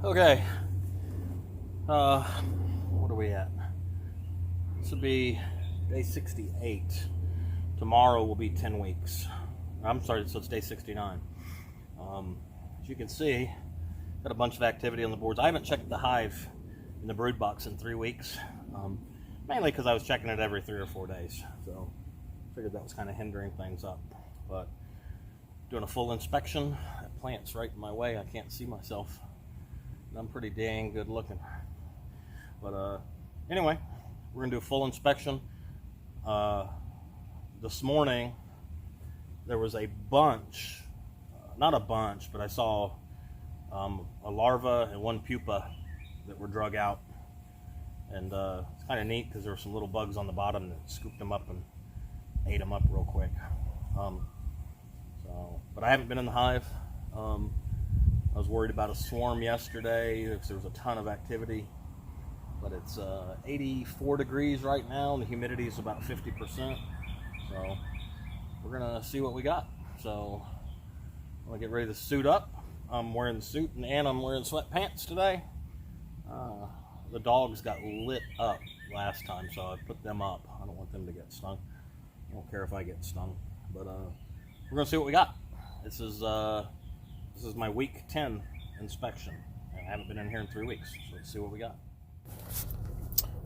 Okay. What are we at? This will be day 68. Tomorrow will be 10 weeks. I'm sorry, so it's day 69. As you can see, got a bunch of activity on the boards. I haven't checked the hive in the brood box in 3 weeks, mainly because I was checking it every 3 or 4 days. So I figured that was kind of hindering things up. But doing a full inspection. That plant's right in my way. I can't see myself. I'm pretty dang good looking. But anyway, we're gonna do a full inspection. This morning there was a bunch, not a bunch, but I saw a larva and one pupa that were drug out, and it's kind of neat because there were some little bugs on the bottom that scooped them up and ate them up real quick. But I haven't been in the hive. I was worried about a swarm yesterday because there was a ton of activity, but it's 84 degrees right now and the humidity is about 50%. So we're gonna see what we got. So I'm gonna get ready to suit up. I'm wearing the suit and I'm wearing sweatpants today. The dogs got lit up last time, so I put them up. I don't want them to get stung. I don't care if I get stung, but we're gonna see what we got. This is my week 10 inspection. I haven't been in here in 3 weeks, so let's see what we got.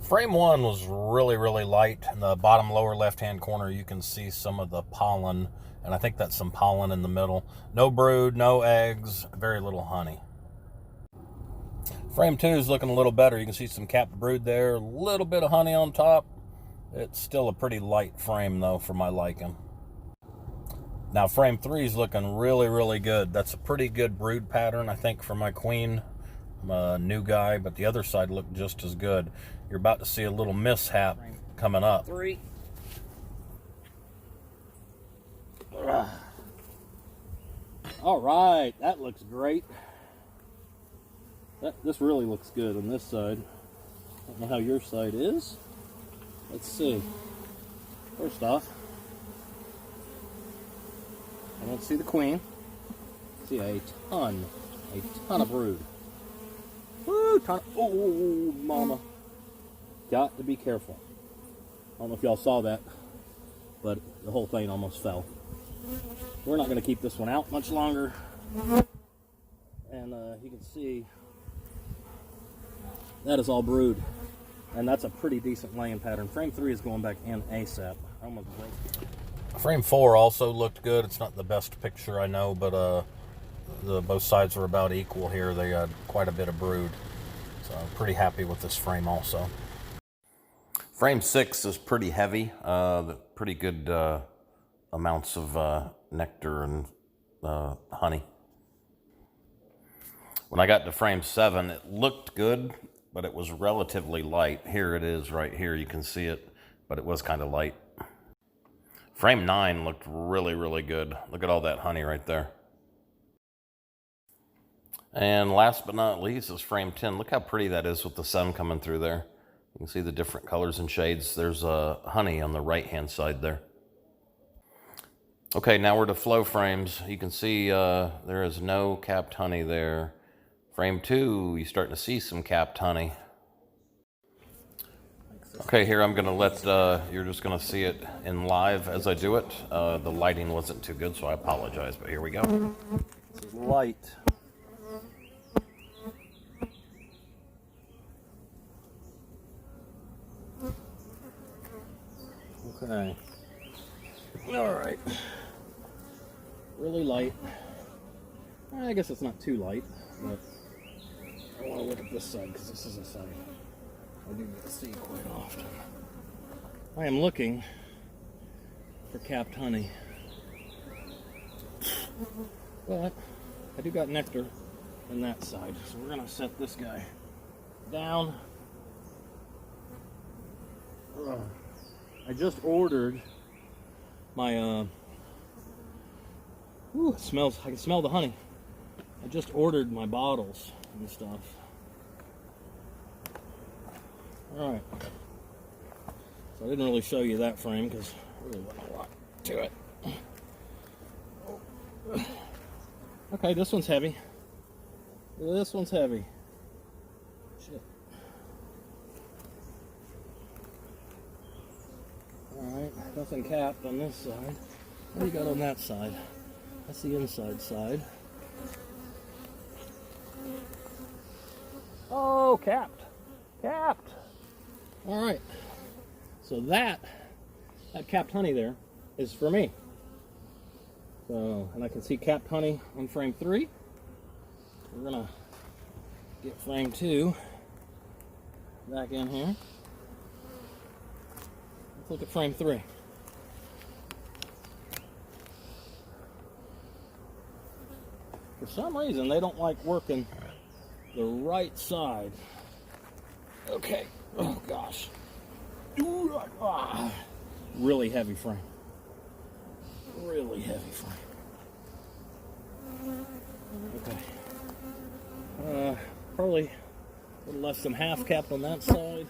Frame 1 was really light. In the bottom lower left-hand corner, you can see some of the pollen, and I think that's some pollen in the middle. No brood, no eggs, very little honey. Frame 2 is looking a little better. You can see some capped brood there, a little bit of honey on top. It's still a pretty light frame, though, for my liking. Now, frame 3 is looking really good. That's a pretty good brood pattern, I think, for my queen. I'm a new guy, but the other side looked just as good. You're about to see a little mishap coming up. 3. All right, that looks great. This really looks good on this side. I don't know how your side is. Let's see. First off, I don't see the queen. I see a ton of brood. Woo, oh, mama. Got to be careful. I don't know if y'all saw that, but the whole thing almost fell. We're not going to keep this one out much longer. And you can see that is all brood. And that's a pretty decent laying pattern. Frame 3 is going back in ASAP. I almost broke it. Frame 4 also looked good. It's not the best picture, I know, but both sides are about equal here. They got quite a bit of brood. So I'm pretty happy with this frame also. Frame 6 is pretty heavy. Pretty good amounts of nectar and honey. When I got to frame 7, it looked good, but it was relatively light. Here it is right here. You can see it, but it was kind of light. Frame 9 looked really good. Look at all that honey right there. And last but not least is frame 10. Look how pretty that is with the sun coming through there. You can see the different colors and shades. There's honey on the right-hand side there. Okay, now we're to flow frames. You can see there is no capped honey there. Frame 2, you're starting to see some capped honey. Okay, here I'm going to let, you're just going to see it in live as I do it. The lighting wasn't too good, so I apologize, but here we go. This is light. Okay. All right. Really light. I guess it's not too light, but I want to look at this side because this is a side I do get to see quite often. I am looking for capped honey. But I do got nectar on that side. So we're going to set this guy down. I just ordered my, ooh, it smells, I can smell the honey. I just ordered my bottles and stuff. Alright. So I didn't really show you that frame because there really wasn't a lot to it. Okay, this one's heavy. This one's heavy. Alright, nothing capped on this side. What do you got on that side? That's the inside side. Oh, capped. Capped. Alright. So that capped honey there is for me. So, and I can see capped honey on frame 3. We're gonna get frame 2 back in here. Let's look at frame 3. For some reason, they don't like working the right side. Okay. Oh, gosh. Really heavy frame. Really heavy frame. Okay. Probably a little less than half capped on that side.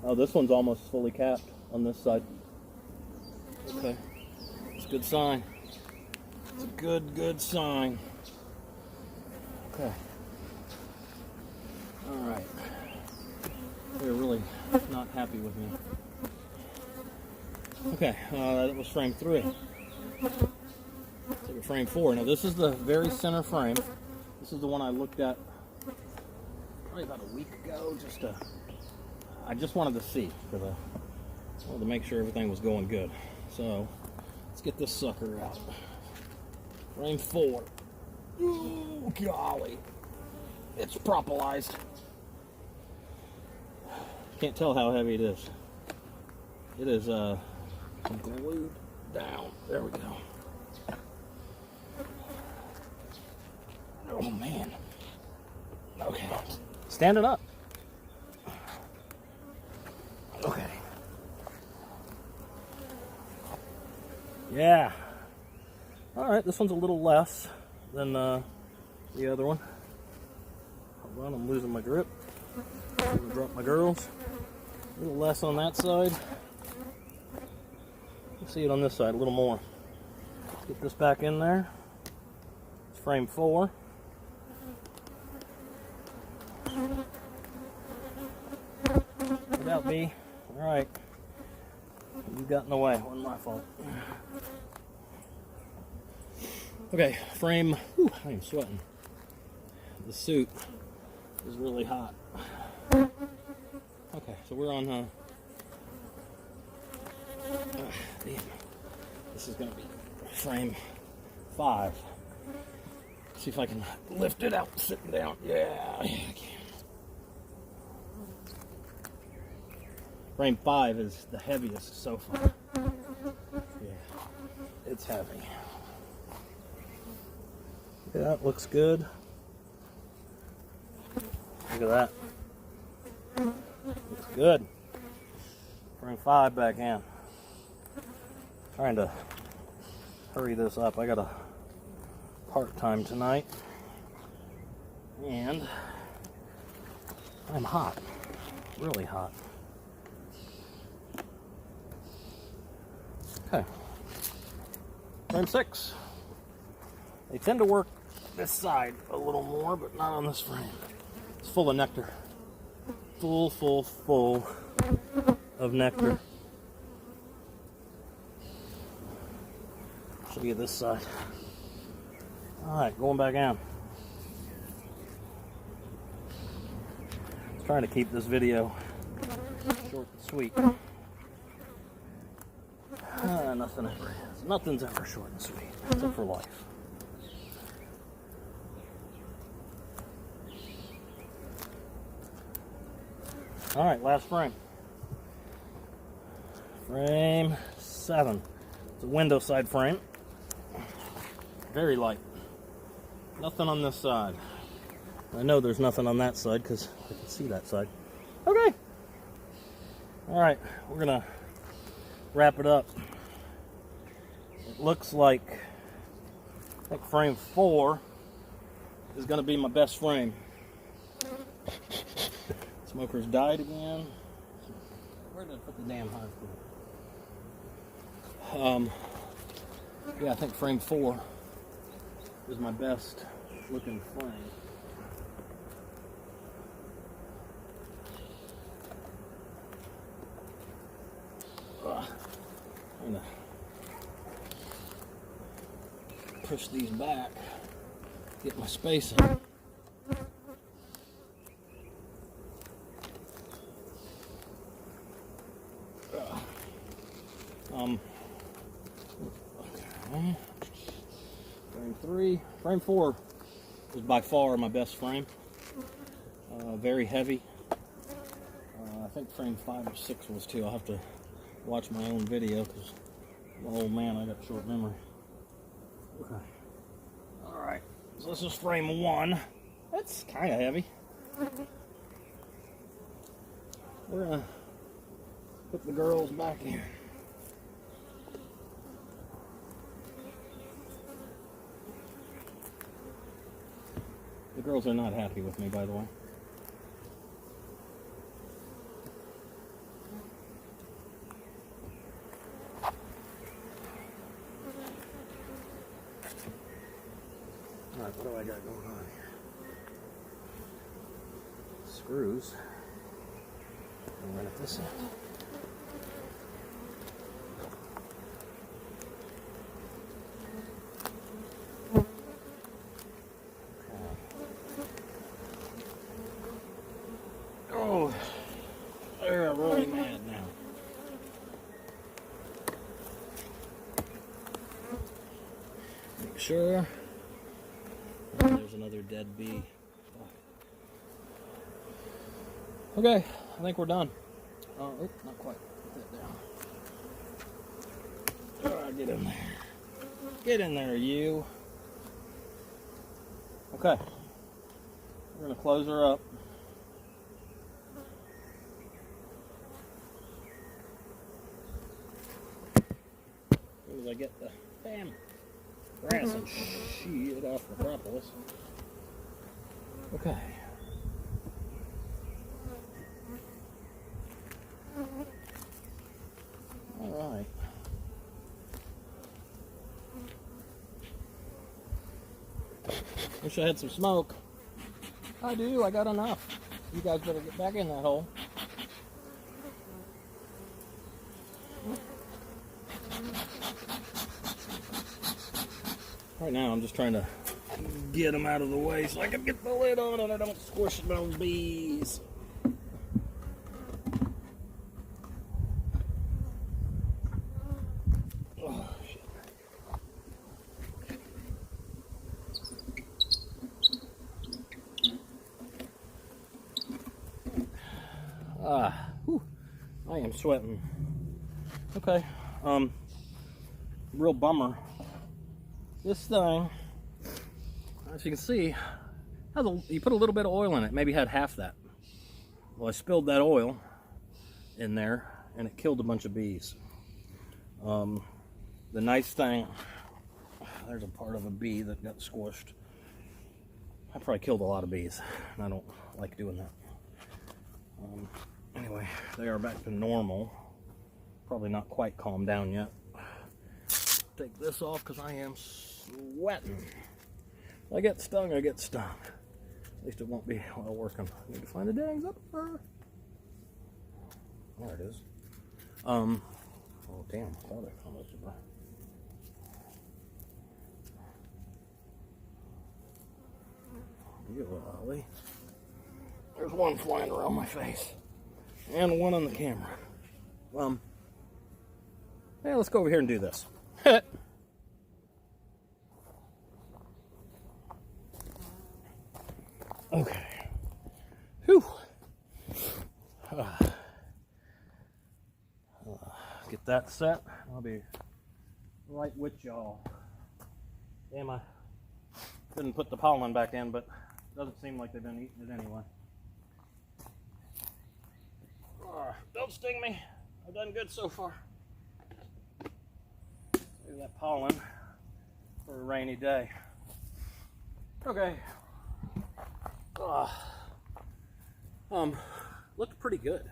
Oh, this one's almost fully capped on this side. Okay. It's a good sign. It's a good sign. Okay. Alright. They're really not happy with me. Okay, that was frame 3. Let's look at frame 4. Now this is the very center frame. This is the one I looked at probably about a week ago. I just wanted to see, because I wanted to make sure everything was going good. So let's get this sucker out. Frame 4. Ooh, golly. It's propolized. Can't tell how heavy it is. It is glued down. There we go. Oh man. Okay. Standing up. Okay. Yeah. Alright, this one's a little less than the other one. Hold on, I'm losing my grip. I'm gonna drop my girls. A little less on that side. Let's see it on this side a little more. Let's get this back in there. It's frame 4. About me. Alright. You got in the way. It wasn't my fault. Okay, frame. Whew, I am sweating. The suit is really hot. Okay, so we're on. Damn. This is going to be frame 5. See if I can lift it out sitting down. Yeah, I can. Frame 5 is the heaviest so far. Yeah, it's heavy. Yeah, that looks good. Look at that. Looks good. Frame 5 back in. Trying to hurry this up. I got a part-time tonight. And I'm hot. Really hot. Okay. Frame 6. They tend to work this side a little more, but not on this frame. It's full of nectar. Full of nectar. Show you this side. Alright, going back in. Trying to keep this video short and sweet. Nothing's ever short and sweet, except for life. Alright, last frame. Frame 7. It's a window side frame. Very light. Nothing on this side. I know there's nothing on that side because I can see that side. Okay. Alright, we're going to wrap it up. It looks like I think frame 4 is going to be my best frame. Smoker's died again. Where did I put the damn hive glue? Yeah, I think frame 4 is my best looking frame. I'm gonna push these back, get my spacing. Okay. Frame 3. Frame 4 is by far my best frame. Very heavy. I think frame 5 or 6 was too. I'll have to watch my own video because I'm an old man, I got short memory. Okay. Alright, so this is frame 1. That's kind of heavy. We're gonna put the girls back in. The girls are not happy with me, by the way. Alright, what do I got going on here? Screws. I'll run it this end. Oh, they're really mad now. Make sure. There's another dead bee. Okay, I think we're done. Oh, not quite. Put that down. Get in there. Get in there, you. Okay. We're going to close her up. As soon as I get the damn grass and shit off the propolis. Okay. All right. Wish I had some smoke. I do. I got enough. You guys better get back in that hole. Right now, I'm just trying to get them out of the way so I can get the lid on and I don't squish those bees. Oh, shit. Whew, I am sweating. Okay, real bummer. This thing, as you can see, you put a little bit of oil in it, maybe had half that. Well, I spilled that oil in there and it killed a bunch of bees. The nice thing, there's a part of a bee that got squished. I probably killed a lot of bees, and I don't like doing that. Anyway, they are back to normal. Probably not quite calmed down yet. Take this off because I am sweating. If I get stung, I get stung. At least it won't be while working. I need to find the dang zipper. There it is. Oh damn, I thought I found a zipper. You lolly. There's one flying around my face. And one on the camera. Hey, let's go over here and do this. Okay. Whew. Get that set. I'll be right with y'all. Damn, I couldn't put the pollen back in, but it doesn't seem like they've been eating it anyway. Don't sting me. I've done good so far. Save that pollen for a rainy day. Okay. Looked pretty good.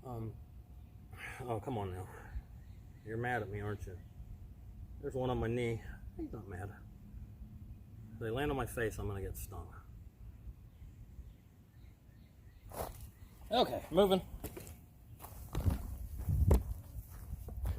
Oh, come on now. You're mad at me, aren't you? There's one on my knee. He's not mad. If they land on my face, I'm gonna get stung. Okay, moving.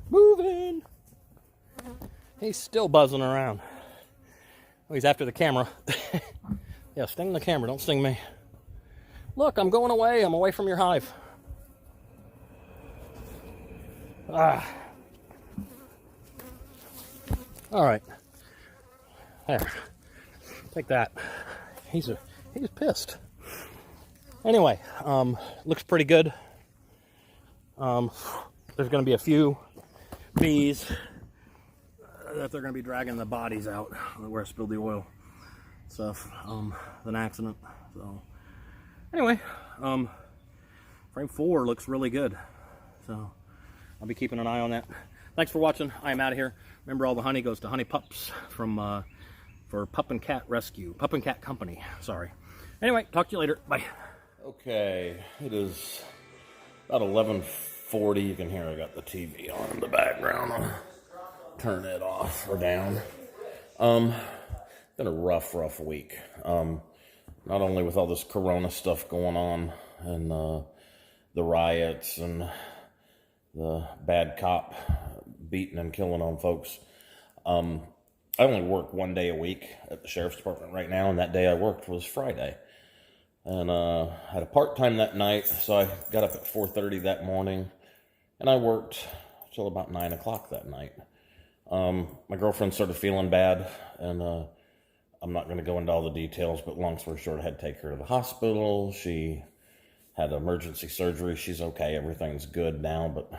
Moving. He's still buzzing around. Oh, he's after the camera. Yeah, sting the camera, don't sting me. Look, I'm going away. I'm away from your hive. Ah. All right. There. Take that. He's pissed. Anyway, looks pretty good. There's going to be a few bees that they're going to be dragging the bodies out where I spilled the oil stuff. An accident. So anyway, frame 4 looks really good. So I'll be keeping an eye on that. Thanks for watching. I am out of here. Remember, all the honey goes to Honey Pups for Pup and Cat Rescue. Pup and Cat Company. Sorry. Anyway, talk to you later. Bye. Okay, it is about 11:40. You can hear I got the TV on in the background. I'll turn it off or down. Been a rough week. Not only with all this Corona stuff going on and the riots and the bad cop beating and killing on folks. I only work 1 day a week at the sheriff's department right now, and that day I worked was Friday. And had a part-time that night, so I got up at 4:30 that morning, and I worked till about 9 o'clock that night. My girlfriend started feeling bad, and I'm not going to go into all the details, but long story short, I had to take her to the hospital. She had emergency surgery. She's okay. Everything's good now, but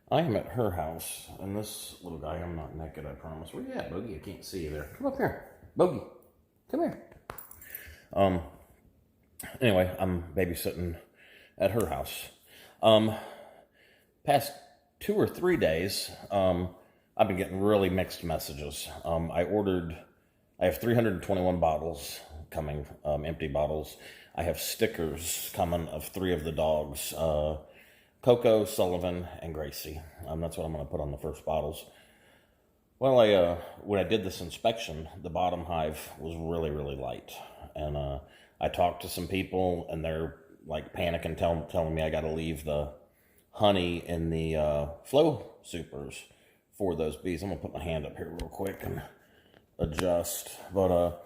I am at her house, and this little guy, I'm not naked, I promise. Where you at, Bogey? I can't see you there. Come up here. Bogey, come here. Anyway, I'm babysitting at her house. Past 2 or 3 days, I've been getting really mixed messages. I have 321 bottles coming, empty bottles. I have stickers coming of 3 of the dogs, Coco, Sullivan, and Gracie. That's what I'm going to put on the first bottles. Well, when I did this inspection, the bottom hive was really, really light. And I talked to some people, and they're like panicking, telling me I got to leave the honey in the flow supers for those bees. I'm going to put my hand up here real quick and adjust. But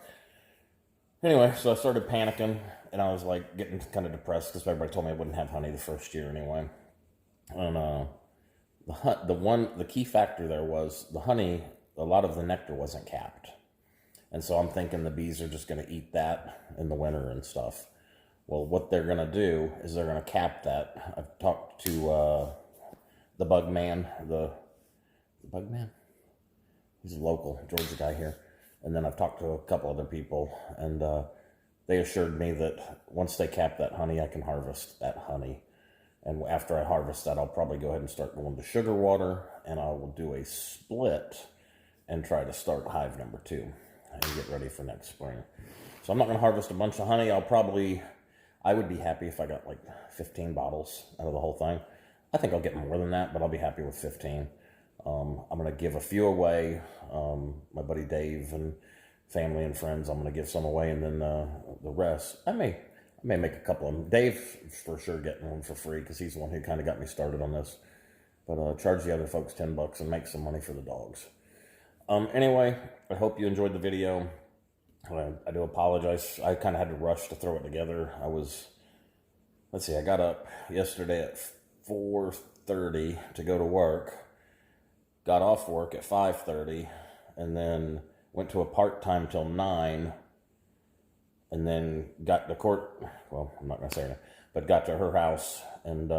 anyway, so I started panicking, and I was like getting kind of depressed because everybody told me I wouldn't have honey the first year anyway. And the key factor there was the honey, a lot of the nectar wasn't capped. And so I'm thinking the bees are just going to eat that in the winter and stuff. Well, what they're going to do is they're going to cap that. I've talked to the bug man, the bug man? He's a local Georgia guy here. And then I've talked to a couple other people, and they assured me that once they cap that honey, I can harvest that honey. And after I harvest that, I'll probably go ahead and start going to sugar water, and I will do a split and try to start hive number 2 and get ready for next spring. So I'm not going to harvest a bunch of honey. I would be happy if I got like 15 bottles out of the whole thing. I think I'll get more than that, but I'll be happy with 15. I'm going to give a few away. My buddy Dave and family and friends, I'm going to give some away, and then the rest, I may make a couple of them. Dave, for sure, getting one for free because he's the one who kind of got me started on this. But charge the other folks $10 and make some money for the dogs. Anyway, I hope you enjoyed the video. I do apologize. I kind of had to rush to throw it together. I got up yesterday at 4:30 to go to work. Got off work at 5:30, and then went to a part-time till 9, and then got to court. Well, I'm not going to say that, but got to her house and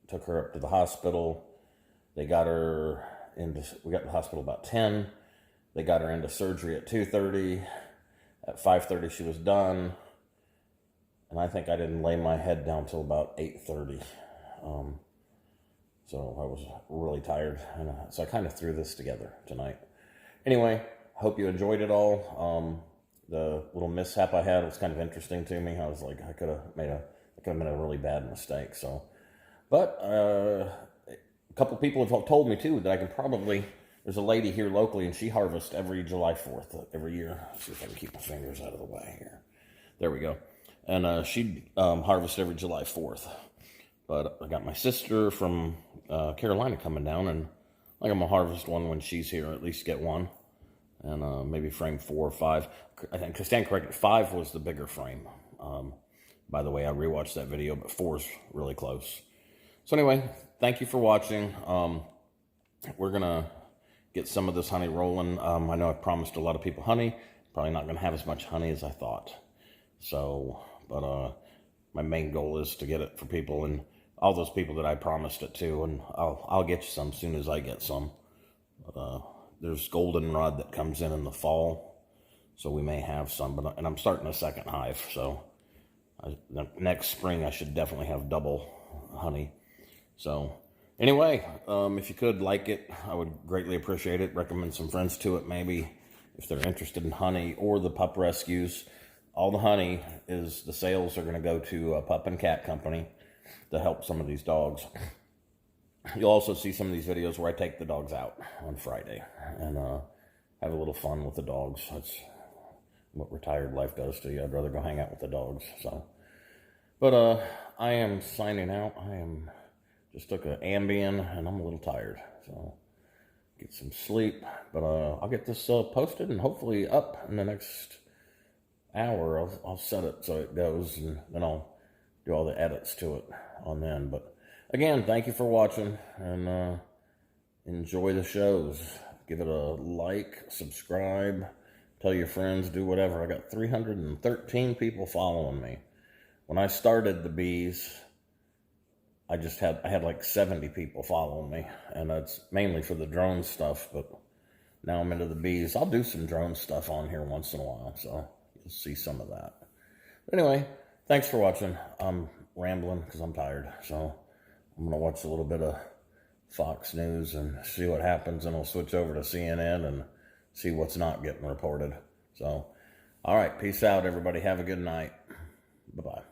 took her up to the hospital. We got to the hospital about 10. They got her into surgery at 2:30. At 5:30, she was done. And I think I didn't lay my head down till about 8:30. So I was really tired. And so I kind of threw this together tonight. Anyway, hope you enjoyed it all. The little mishap I had was kind of interesting to me. I was like, I could have made a really bad mistake. So, but a couple people have told me too that I can probably There's a lady here locally, and she harvests every July 4th every year. Let's see if I can keep my fingers out of the way here. There we go. And she harvests every July 4th. But I got my sister from Carolina coming down, and I'm going to harvest one when she's here, at least get one. And maybe frame 4 or 5. I think, to stand corrected, 5 was the bigger frame. By the way, I rewatched that video, but 4's really close. So anyway, thank you for watching. We're going to get some of this honey rolling. I know I promised a lot of people honey. Probably not going to have as much honey as I thought. So, but my main goal is to get it for people and all those people that I promised it to. And I'll get you some as soon as I get some. There's goldenrod that comes in the fall. So we may have some. And I'm starting a second hive. So next spring I should definitely have double honey. So anyway, if you could like it, I would greatly appreciate it. Recommend some friends to it, maybe, if they're interested in honey or the pup rescues. All the honey the sales are going to go to a pup and cat company to help some of these dogs. You'll also see some of these videos where I take the dogs out on Friday and have a little fun with the dogs. That's what retired life does to you. I'd rather go hang out with the dogs. So, but I am signing out. Just took an Ambien, and I'm a little tired, so get some sleep. But I'll get this posted and hopefully up in the next hour. I'll set it so it goes, and then I'll do all the edits to it on then. But again, thank you for watching, and enjoy the shows. Give it a like, subscribe, tell your friends, do whatever. I got 313 people following me. When I started the bees, I had like 70 people following me, and that's mainly for the drone stuff, but now I'm into the bees. I'll do some drone stuff on here once in a while, so you'll see some of that. But anyway, thanks for watching. I'm rambling because I'm tired, so I'm going to watch a little bit of Fox News and see what happens, and I'll switch over to CNN and see what's not getting reported. So, all right, peace out, everybody. Have a good night. Bye-bye.